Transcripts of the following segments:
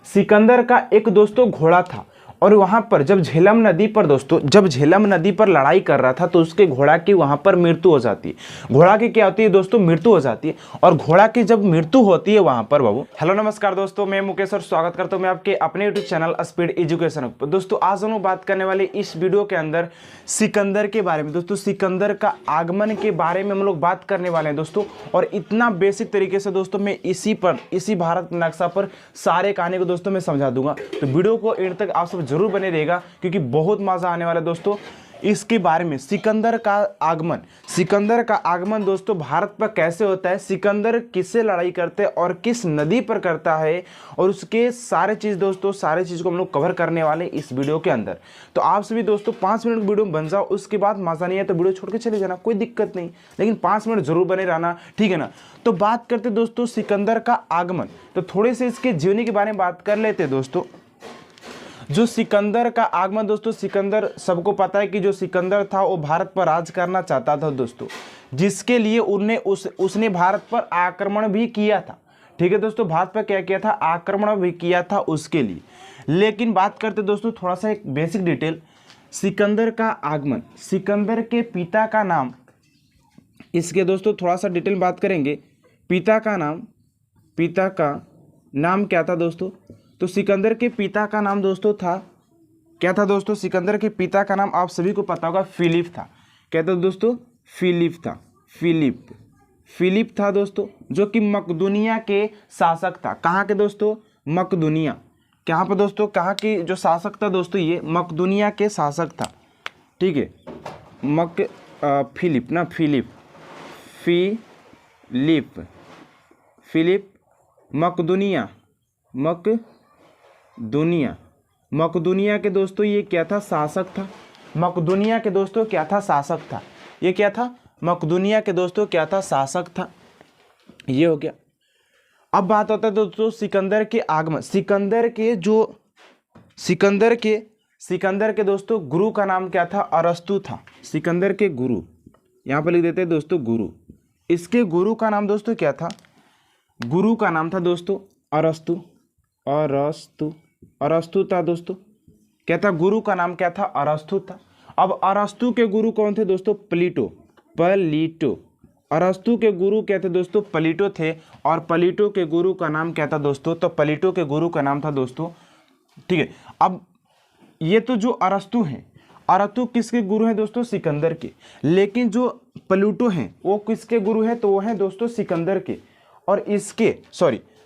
सिकंदर का एक दोस्तों घोड़ा था और वहां पर जब झेलम नदी पर दोस्तों जब झेलम नदी पर लड़ाई कर रहा था तो उसके घोड़ा की वहां पर मृत्यु हो जाती है। घोड़ा की क्या होती है दोस्तों? मृत्यु हो जाती है। और घोड़ा की जब मृत्यु होती है वहां पर बाबू। हेलो नमस्कार दोस्तों, मैं मुकेश और स्वागत करता हूं मैं आपके अपने यूट्यूब चैनल स्पीड एजुकेशन पर। दोस्तों आज हम लोग बात करने वाले इस वीडियो के अंदर सिकंदर के बारे में। दोस्तों सिकंदर का आगमन के बारे में हम लोग बात करने वाले हैं दोस्तों। और इतना बेसिक तरीके से दोस्तों मैं इसी भारत नक्शा पर सारे कहानी को दोस्तों मैं समझा दूंगा। तो वीडियो को एंड तक आप सब जरूर बने रहेगा क्योंकि बहुत मजा आने वाला है दोस्तों इसके बारे में। सिकंदर का आगमन दोस्तों भारत पर कैसे होता है, सिकंदर किससे लड़ाई करते हैं और किस नदी पर करता है, और उसके सारे चीज़ को हम लोग कवर करने वाले इस वीडियो के अंदर। तो आप सभी दोस्तों 5 मिनट वीडियो बन जाओ, उसके बाद मजा नहीं है तो वीडियो छोड़ के चले जाना, कोई दिक्कत नहीं, लेकिन 5 मिनट जरूर बने रहना, ठीक है ना। तो बात करते दोस्तों सिकंदर का आगमन, तो थोड़े से इसके जीवनी के बारे में बात कर लेते दोस्तों। जो सिकंदर का आगमन दोस्तों, सिकंदर सबको पता है कि जो सिकंदर था वो भारत पर राज करना चाहता था दोस्तों, जिसके लिए उसने भारत पर आक्रमण भी किया था। ठीक है दोस्तों, भारत पर क्या किया था? आक्रमण भी किया था उसके लिए। लेकिन बात करते दोस्तों थोड़ा सा एक बेसिक डिटेल, सिकंदर का आगमन, सिकंदर के पिता का नाम, इसके दोस्तों थोड़ा सा डिटेल बात करेंगे। पिता का नाम क्या था दोस्तों? तो सिकंदर के पिता का नाम दोस्तों था, क्या था दोस्तों? सिकंदर के पिता का नाम आप सभी को पता होगा, फिलिप था। क्या था दोस्तों? फिलिप था दोस्तों, जो कि मकदूनिया के शासक था। कहाँ के दोस्तों? मकदूनिया। कहाँ पर दोस्तों? कहाँ की जो शासक था दोस्तों? ये मकदूनिया के शासक था, ठीक है। फिलिप मकदूनिया के दोस्तों ये क्या था? शासक था। मकदूनिया के दोस्तों क्या था? शासक था। ये क्या था? मकदूनिया के दोस्तों क्या था? शासक था। ये हो गया। अब बात होता है दोस्तों सिकंदर के आगमन। सिकंदर के दोस्तों गुरु का नाम क्या था? अरस्तु था। सिकंदर के गुरु, यहाँ पर लिख देते हैं दोस्तों गुरु। इसके गुरु का नाम दोस्तों क्या था? गुरु का नाम था दोस्तों अरस्तु था दोस्तों। क्या था? गुरु का नाम क्या था? अरस्तु था। अब अरस्तु के गुरु कौन थे दोस्तों? प्लेटो। अरस्तु के गुरु क्या थे दोस्तों? प्लेटो थे। और प्लेटो के गुरु का नाम क्या था दोस्तों? तो प्लेटो के गुरु का नाम था दोस्तों, ठीक है। अब ये तो जो अरस्तु हैं, अरस्तु किसके गुरु हैं दोस्तों? सिकंदर के। लेकिन जो प्लेटो हैं वो किसके गुरु हैं? तो वो हैं दोस्तों सिकंदर के। और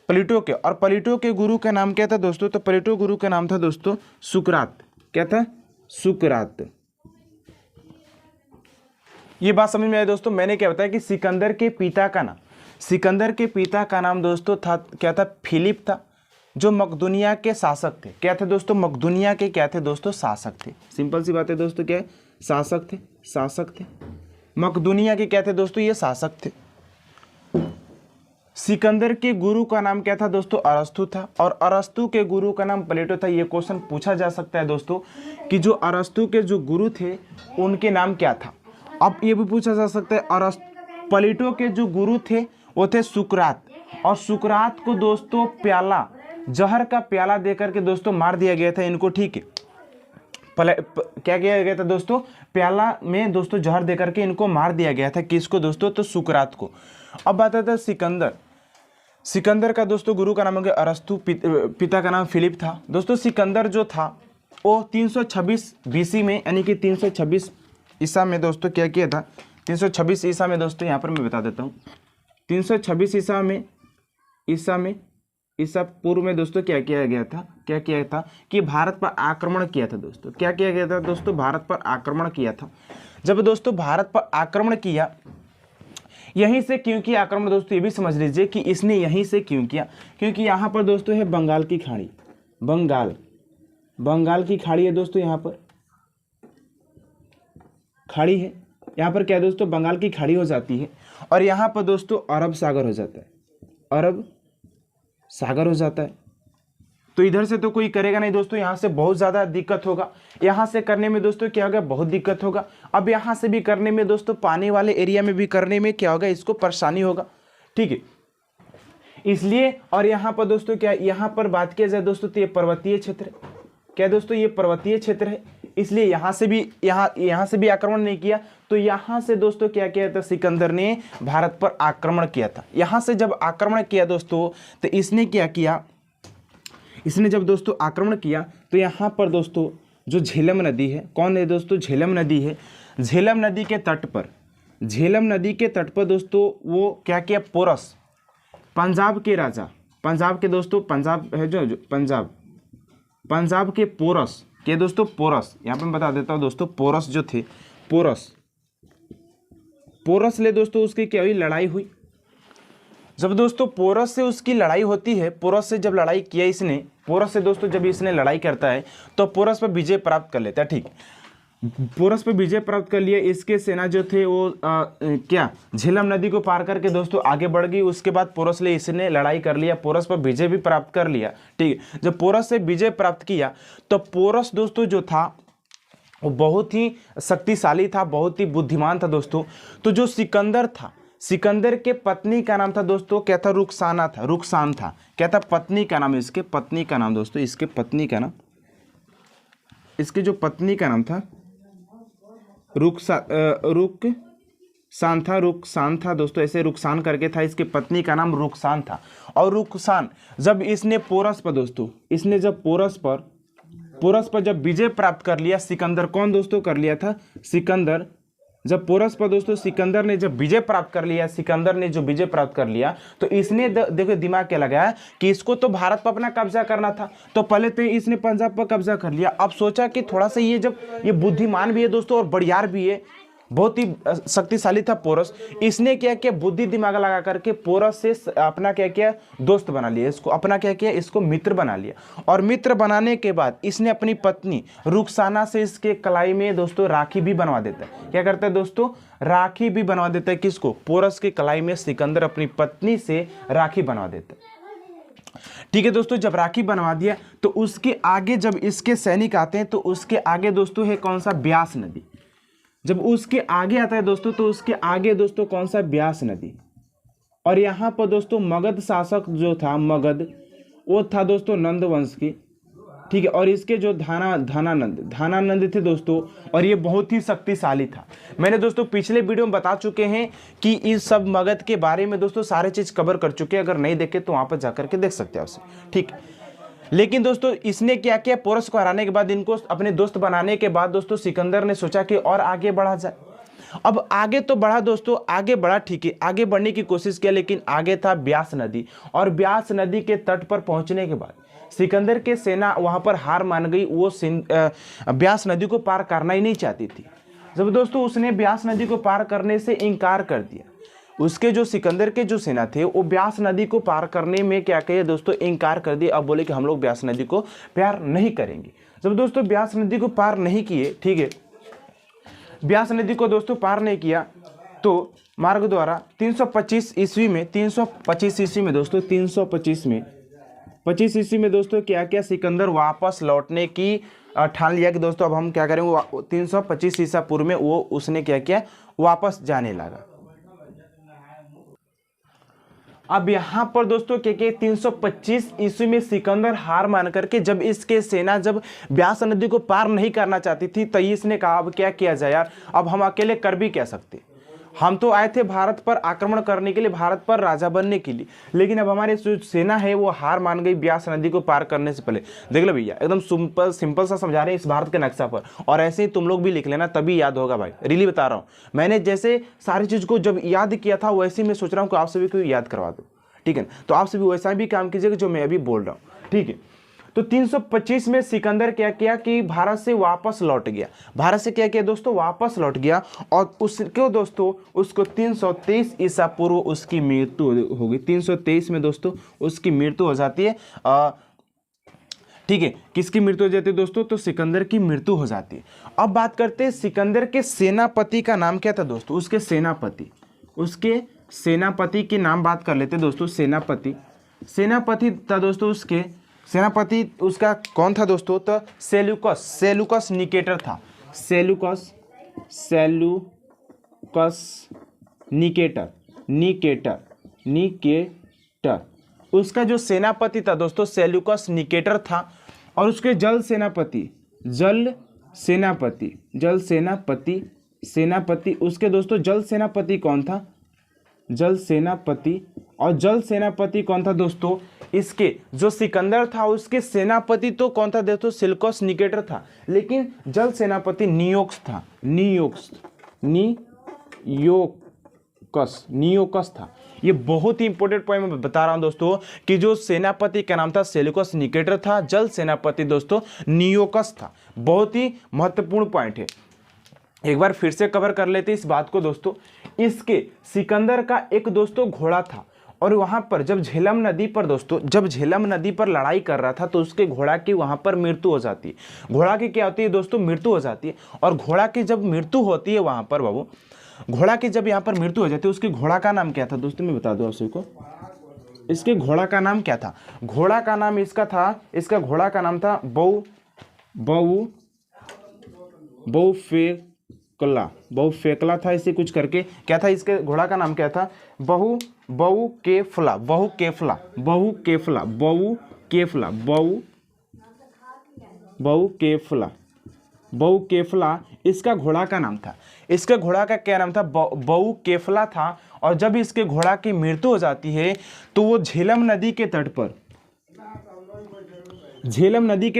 प्लेटो के। और प्लेटो के गुरु का नाम क्या था दोस्तों? तो प्लेटो गुरु का नाम था दोस्तों सुकरात। क्या था? सुकरात। ये बात समझ में आई दोस्तों। मैंने क्या बताया कि सिकंदर के पिता का नाम दोस्तों था, क्या था? फिलिप था, जो मकदूनिया के शासक थे। क्या थे दोस्तों? मकदूनिया के क्या थे दोस्तों? शासक थे। सिंपल सी बात है दोस्तों, क्या है? शासक थे। मकदूनिया के क्या थे दोस्तों? ये शासक थे। सिकंदर के गुरु का नाम क्या था दोस्तों? अरस्तु था। और अरस्तु के गुरु का नाम प्लेटो था। ये क्वेश्चन पूछा जा सकता है दोस्तों कि जो अरस्तु के जो गुरु थे उनके नाम क्या था। अब ये भी पूछा जा सकता है प्लेटो के जो गुरु थे वो थे सुकरात। और सुकरात को दोस्तों जहर का प्याला देकर के दोस्तों मार दिया गया था इनको, ठीक है। क्या किया गया था दोस्तों? प्याला में दोस्तों जहर देकर के इनको मार दिया गया था। किसको दोस्तों? तो सुकरात को। अब बात आता है सिकंदर का दोस्तों गुरु का नाम हो गया अरस्तु, पिता का नाम फिलिप था दोस्तों। सिकंदर जो था वो 326 बीसी में, यानी कि 326 ईसा में दोस्तों क्या किया था? 326 ईसा में दोस्तों, यहाँ पर मैं बता देता हूँ। 326 ईसा पूर्व में दोस्तों क्या किया था कि भारत पर आक्रमण किया था दोस्तों। क्या किया गया था दोस्तों? भारत पर आक्रमण किया था। जब दोस्तों भारत पर आक्रमण किया, यहीं से क्यों किया आक्रमण दोस्तों? ये भी समझ लीजिए कि इसने यहीं से क्यों किया, क्योंकि यहाँ पर दोस्तों है बंगाल की खाड़ी। बंगाल की खाड़ी है दोस्तों, यहाँ पर खाड़ी है। यहाँ पर क्या है दोस्तों? बंगाल की खाड़ी हो जाती है। और यहाँ पर दोस्तों अरब सागर हो जाता है। तो इधर से तो कोई करेगा नहीं दोस्तों, यहाँ से बहुत ज़्यादा दिक्कत होगा। यहाँ से करने में दोस्तों क्या होगा? बहुत दिक्कत होगा। अब यहाँ से भी करने में दोस्तों, पानी वाले एरिया में भी करने में क्या होगा? इसको परेशानी होगा, ठीक है। इसलिए। और यहाँ पर दोस्तों क्या, यहाँ पर बात किया जाए दोस्तों तो ये पर्वतीय क्षेत्र है। क्या दोस्तों, ये पर्वतीय क्षेत्र है, इसलिए यहाँ से भी यहाँ से भी आक्रमण नहीं किया। तो यहाँ से दोस्तों क्या किया था, सिकंदर ने भारत पर आक्रमण किया था। यहाँ से जब आक्रमण किया दोस्तों तो इसने क्या किया, इसने जब दोस्तों आक्रमण किया तो यहाँ पर दोस्तों जो झेलम नदी है, कौन है दोस्तों, झेलम नदी है। झेलम नदी के तट पर, झेलम नदी के तट पर दोस्तों वो क्या किया, पोरस, पंजाब के राजा, पंजाब के दोस्तों, पंजाब है जो पंजाब के पोरस के दोस्तों, पोरस यहाँ पे मैं बता देता हूँ दोस्तों, पोरस जो थे, पोरस ले दोस्तों उसकी क्या हुई, लड़ाई हुई। जब दोस्तों पोरस से उसकी लड़ाई होती है, पोरस से जब लड़ाई किया इसने, पोरस से दोस्तों जब इसने लड़ाई करता है तो पोरस पर विजय प्राप्त कर लेता है। ठीक, पोरस पर विजय प्राप्त कर लिया। इसके सेना जो थे वो क्या झेलम नदी को पार करके दोस्तों आगे बढ़ गई। उसके बाद पोरस ले इसने लड़ाई कर लिया, पोरस पर विजय भी प्राप्त कर लिया। ठीक है, जब पोरस से विजय प्राप्त किया तो पोरस दोस्तों जो था वो बहुत ही शक्तिशाली था, बहुत ही बुद्धिमान था दोस्तों। तो जो सिकंदर था, सिकंदर के पत्नी का नाम था दोस्तों क्या था, रुखसाना था, रुखसान था। क्या था, पत्नी का नाम, इसके पत्नी का नाम दोस्तों, इसके पत्नी का नाम, इसके जो पत्नी का नाम था रुखसान था दोस्तों, ऐसे रुखसान करके था। इसके पत्नी का नाम रुखसान था। और रुखसान जब इसने पोरस पर दोस्तों, इसने जब पोरस पर जब विजय प्राप्त कर लिया, सिकंदर कौन दोस्तों कर लिया था, सिकंदर, जब पोरस पर दोस्तों सिकंदर ने जब विजय प्राप्त कर लिया, सिकंदर ने जो विजय प्राप्त कर लिया तो इसने देखो दिमाग क्या लगाया कि इसको तो भारत पर अपना कब्जा करना था। तो पहले तो इसने पंजाब पर कब्जा कर लिया। अब सोचा कि थोड़ा सा ये, जब ये बुद्धिमान भी है दोस्तों और बड़ियार भी है, बहुत ही शक्तिशाली था पोरस, इसने क्या किया, बुद्धि दिमाग लगा करके पोरस से अपना क्या किया, दोस्त बना लिया, इसको अपना क्या किया, इसको मित्र बना लिया। और मित्र बनाने के बाद इसने अपनी पत्नी रुखसाना से इसके कलाई में दोस्तों राखी भी बनवा देता है। क्या करता है दोस्तों, राखी भी बनवा देता है, किसको, पोरस के कलाई में सिकंदर अपनी पत्नी से राखी बनवा देता है। ठीक है दोस्तों, जब राखी बनवा दिया तो उसके आगे जब इसके सैनिक आते हैं तो उसके आगे दोस्तों है कौन सा, ब्यास नदी। जब उसके आगे आता है दोस्तों तो उसके आगे दोस्तों कौन सा, ब्यास नदी। और यहाँ पर दोस्तों मगध शासक जो था, मगध, वो था दोस्तों नंद वंश की। ठीक है, और इसके जो धानानंद थे दोस्तों, और ये बहुत ही शक्तिशाली था। मैंने दोस्तों पिछले वीडियो में बता चुके हैं कि इस सब मगध के बारे में दोस्तों सारे चीज़ कवर कर चुके हैं। अगर नहीं देखे तो वहाँ पर जाकर के देख सकते हैं आपसे। ठीक, लेकिन दोस्तों इसने क्या किया, पोरस को हराने के बाद, इनको अपने दोस्त बनाने के बाद दोस्तों सिकंदर ने सोचा कि और आगे बढ़ा जाए। अब आगे तो बढ़ा दोस्तों, आगे बढ़ा, ठीक है, आगे बढ़ने की कोशिश किया, लेकिन आगे था ब्यास नदी। और ब्यास नदी के तट पर पहुंचने के बाद सिकंदर के सेना वहां पर हार मान गई। वो ब्यास नदी को पार करना ही नहीं चाहती थी। जब दोस्तों उसने ब्यास नदी को पार करने से इनकार कर दिया, उसके जो सिकंदर के जो सेना थे वो ब्यास नदी को पार करने में क्या कहे दोस्तों, इनकार कर दिए। अब बोले कि हम लोग ब्यास नदी को पार नहीं करेंगे। जब दोस्तों ब्यास नदी को पार नहीं किए, ठीक है, ब्यास नदी को दोस्तों पार नहीं किया तो मार्ग द्वारा 325 ईस्वी में, 325 ईस्वी में दोस्तों, 25 ईस्वी में दोस्तों क्या किया, सिकंदर वापस लौटने की ठान लिया कि दोस्तों अब हम क्या करेंगे। 325 ईसा पूर्व में वो उसने क्या किया, वापस जाने लगा। अब यहाँ पर दोस्तों क्या 325 ईस्वी में सिकंदर हार मान करके जब इसके सेना जब ब्यास नदी को पार नहीं करना चाहती थी तो इसने कहा अब क्या किया जाए यार, अब हम अकेले कर भी क्या सकते, हम तो आए थे भारत पर आक्रमण करने के लिए, भारत पर राजा बनने के लिए, लेकिन अब हमारी जो सेना है वो हार मान गई ब्यास नदी को पार करने से पहले। देख लो भैया, एकदम सिंपल सा समझा रहे हैं इस भारत के नक्शा पर, और ऐसे ही तुम लोग भी लिख लेना तभी याद होगा भाई, रियली बता रहा हूँ। मैंने जैसे सारी चीज़ को जब याद किया था वैसे ही मैं सोच रहा हूँ कि आप सभी को याद करवा दूँ, ठीक है। तो आप सभी वैसा भी काम कीजिएगा जो मैं अभी बोल रहा हूँ, ठीक है। तो 325 में सिकंदर क्या किया कि भारत से वापस लौट गया, भारत से क्या किया दोस्तों, वापस लौट गया। और उसको दोस्तों उसको 323 ईसा पूर्व उसकी मृत्यु हो गई। 323 में दोस्तों उसकी मृत्यु हो जाती है, ठीक है। किसकी मृत्यु हो जाती है दोस्तों, तो सिकंदर की मृत्यु हो जाती है। अब बात करते हैं सिकंदर के सेनापति का नाम क्या था दोस्तों, उसके सेनापति के नाम बात कर लेते दोस्तों। सेनापति था दोस्तों, उसके सेनापति उसका कौन था दोस्तों, तो सेलुकस निकेटर था। सेलुकस उसका जो सेनापति था दोस्तों सेल्यूकस निकेटर था, और उसके जल सेनापति उसके दोस्तों जल सेनापति कौन था? जल सेनापति कौन था दोस्तों? इसके जो सिकंदर था उसके सेनापति तो कौन था दोस्तों? सेल्यूकस निकेटर था, लेकिन जल सेनापति नियोकस था। ये बहुत ही इंपॉर्टेंट पॉइंट मैं बता रहा हूं दोस्तों कि जो सेनापति का नाम था सेल्यूकस निकेटर था, जल सेनापति दोस्तों नियोकस था। बहुत ही महत्वपूर्ण पॉइंट है, एक बार फिर से कवर कर लेते इस बात को दोस्तों। इसके सिकंदर का एक दोस्तों घोड़ा था, और वहां पर जब झेलम नदी पर लड़ाई कर रहा था तो उसके घोड़ा की वहां पर मृत्यु हो जाती है। घोड़ा की क्या होती है दोस्तों? मृत्यु हो जाती है। और घोड़ा की जब मृत्यु होती है वहां पर बाबू, घोड़ा की जब यहाँ पर मृत्यु हो जाती है, उसके घोड़ा का नाम क्या था दोस्तों? मैं बता दूं आप सबको, इसके घोड़ा का नाम क्या था? घोड़ा का नाम इसका घोड़ा का नाम था बहुफेकला था, इसे कुछ करके क्या था? इसके घोड़ा का नाम क्या था? बहुकेफला इसका घोड़ा का नाम था। इसके घोड़ा का क्या नाम था? बहुकेफला था। और जब इसके घोड़ा की मृत्यु हो जाती है तो वो झेलम नदी के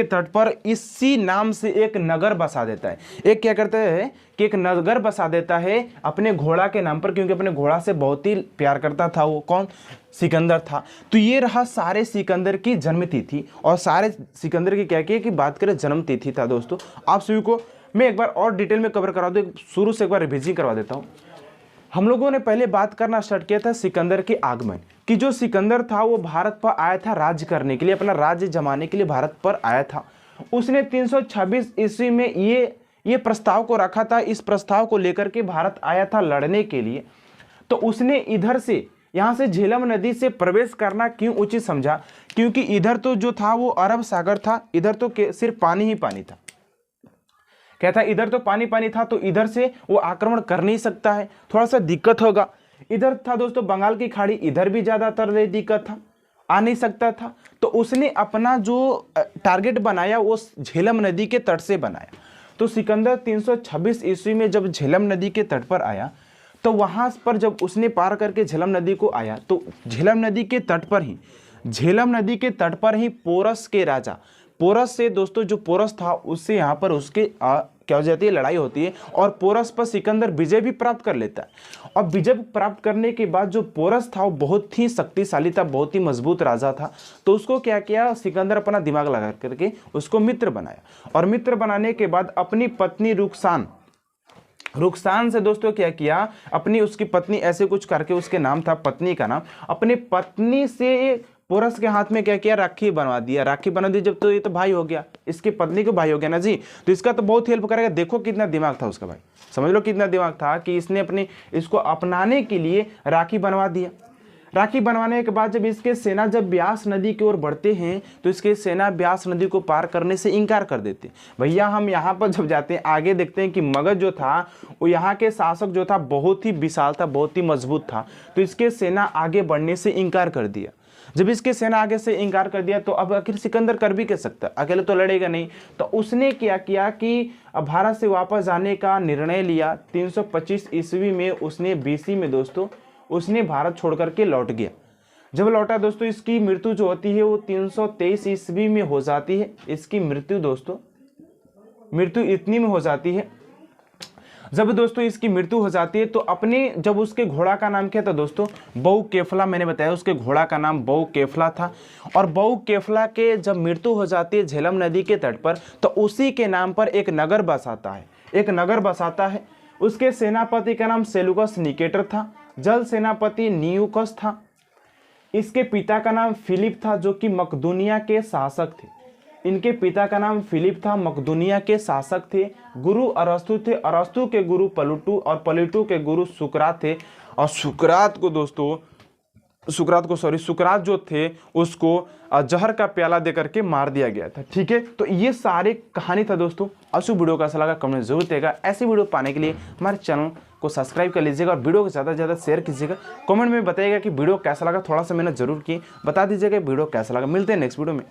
तट पर इसी नाम से एक नगर बसा देता है। एक क्या करता है कि एक नगर बसा देता है अपने घोड़ा के नाम पर, क्योंकि अपने घोड़ा से बहुत ही प्यार करता था वो। कौन? सिकंदर था। तो ये रहा सारे सिकंदर की जन्म तिथि, और सारे सिकंदर की क्या की बात करें जन्म तिथि था दोस्तों। आप सभी को मैं एक बार और डिटेल में कवर करा दूं, शुरू से एक बार रिविजन करवा देता हूं। हम लोगों ने पहले बात करना स्टार्ट किया था सिकंदर के आगमन कि जो सिकंदर था वो भारत पर आया था राज्य करने के लिए, अपना राज्य जमाने के लिए भारत पर आया था। उसने 326 ईस्वी में ये प्रस्ताव को रखा था। इस प्रस्ताव को लेकर के भारत आया था लड़ने के लिए। तो उसने इधर से यहाँ से झेलम नदी से प्रवेश करना क्यों उचित समझा? क्योंकि इधर तो जो था वो अरब सागर था, इधर तो सिर्फ पानी ही पानी था। क्या था? इधर तो पानी पानी था, तो इधर से वो आक्रमण कर नहीं सकता है, थोड़ा सा दिक्कत होगा। इधर था दोस्तों बंगाल की खाड़ी, इधर भी ज्यादातर दिक्कत था, आ नहीं सकता था। तो उसने अपना जो टारगेट बनाया वो झेलम नदी के तट से बनाया। तो सिकंदर 326 ईस्वी में जब झेलम नदी के तट पर आया, तो वहां पर जब उसने पार करके झेलम नदी को आया, तो झेलम नदी के तट पर ही पोरस के राजा, पोरस से दोस्तों जो पोरस था उससे यहाँ पर उसके क्या हो जाती है? लड़ाई होती है, और पोरस पर सिकंदर विजय भी प्राप्त कर लेता है। और विजय प्राप्त करने के बाद जो पोरस था वो बहुत ही शक्तिशाली था, बहुत ही मजबूत राजा था। तो उसको क्या किया? सिकंदर अपना दिमाग लगा करके उसको मित्र बनाया, और मित्र बनाने के बाद अपनी पत्नी रुखसान से दोस्तों क्या किया? उसकी पत्नी ऐसे कुछ करके, उसके नाम था पत्नी का नाम, अपनी पत्नी से पोरस के हाथ में क्या किया? राखी बनवा दिया। जब तो ये तो भाई हो गया, इसकी पत्नी को भाई हो गया ना जी, तो इसका तो बहुत हेल्प करेगा। देखो कितना दिमाग था उसका भाई, समझ लो कितना दिमाग था कि इसने इसको अपनाने के लिए राखी बनवा दिया। राखी बनवाने के बाद जब इसके सेना जब ब्यास नदी की ओर बढ़ते हैं तो इसके सेना ब्यास नदी को पार करने से इनकार कर देते। भैया हम यहाँ पर जब जाते हैं आगे देखते हैं कि मगध जो था वो यहाँ के शासक जो था बहुत ही विशाल था, बहुत ही मजबूत था। तो इसके सेना आगे बढ़ने से इनकार कर दिया। जब इसके सेना आगे से इनकार कर दिया तो अब आखिर सिकंदर कर भी क्या सकता, अकेले तो लड़ेगा नहीं। तो उसने क्या किया कि भारत से वापस आने का निर्णय लिया। 325 ईस्वी में उसने बीसी में दोस्तों उसने भारत छोड़ करके लौट गया। जब लौटा दोस्तों इसकी मृत्यु जो होती है वो 323 ईस्वी में हो जाती है। इसकी मृत्यु दोस्तों इतनी में हो जाती है। जब दोस्तों इसकी मृत्यु हो जाती है तो जब उसके घोड़ा का नाम क्या था दोस्तों? बहुकेफला। मैंने बताया उसके घोड़ा का नाम बहुकेफला था। और बहुकेफला के जब मृत्यु हो जाती है झेलम नदी के तट पर, तो उसी के नाम पर एक नगर बसाता है। उसके सेनापति का नाम सेल्यूकस निकेटर था, जल सेनापति नियूकस था। इसके पिता का नाम फिलिप था जो कि मकदूनिया के शासक थे। इनके पिता का नाम फिलिप था, मकदूनिया के शासक थे। गुरु अरस्तु थे, अरस्तु के गुरु प्लेटो और प्लेटो के गुरु सुकरात थे। और सुकरात को दोस्तों सुकरात जो थे उसको जहर का प्याला देकर के मार दिया गया था। ठीक है, तो ये सारे कहानी था दोस्तों। अशुभ वीडियो कैसा लगा कमेंट जरूर देगा। ऐसे वीडियो पाने के लिए हमारे चैनल को सब्सक्राइब कर लीजिएगा और वीडियो को ज़्यादा से ज़्यादा शेयर कीजिएगा। कमेंट में बताइएगा कि वीडियो कैसा लगा, थोड़ा सा मेहनत जरूर की, बता दीजिएगा वीडियो कैसा लगा। मिलते हैं नेक्स्ट वीडियो में।